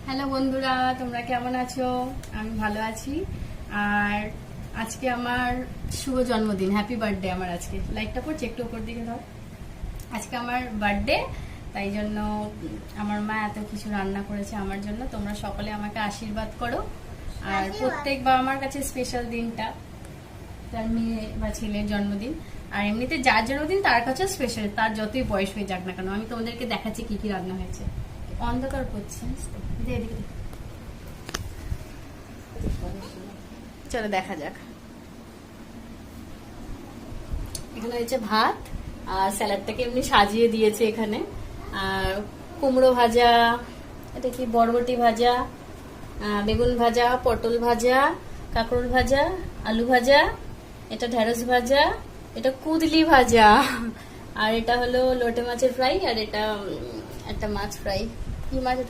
Hello বন্ধুরা, তোমরা কেমন আছো? আমি ভালো আছি। আর আজকে আমার শুভ জন্মদিন, হ্যাপি বার্থডে। আমার আজকে লাইটটা পড়ছে, একটু উপর দিকে দাও। আজকে আমার বার্থডে, তাই জন্য আমার মা এত কিছু রান্না করেছে আমার জন্য। তোমরা সকলে আমাকে আশীর্বাদ করো। আর প্রত্যেক বাবা আমার কাছে স্পেশাল দিনটা তার মেয়ে বা ছেলের জন্মদিন। আর এমনিতে যার জন্মদিন তার কাছে স্পেশাল, তার যতই বয়স হয়ে যাক না কেন। আমি তোমাদেরকে দেখাচ্ছি কি কি রান্না হয়েছে। অন্ধকার করছে, চলো দেখা যাক। এখানে হয়েছে ভাত, আর স্যালাডটাকে এমনি সাজিয়ে দিয়েছে এখানে। আর কুমড়ো ভাজা, এটা কি বরবটি ভাজা, বেগুন ভাজা, পটল ভাজা, কাঁকরোল ভাজা, আলু ভাজা, এটা ঢেঁড়স ভাজা, এটা কুদলি ভাজা, আর এটা হলো লোটে মাছের ফ্রাই, আর এটা একটা মাছ ফ্রাই। কি মাছ?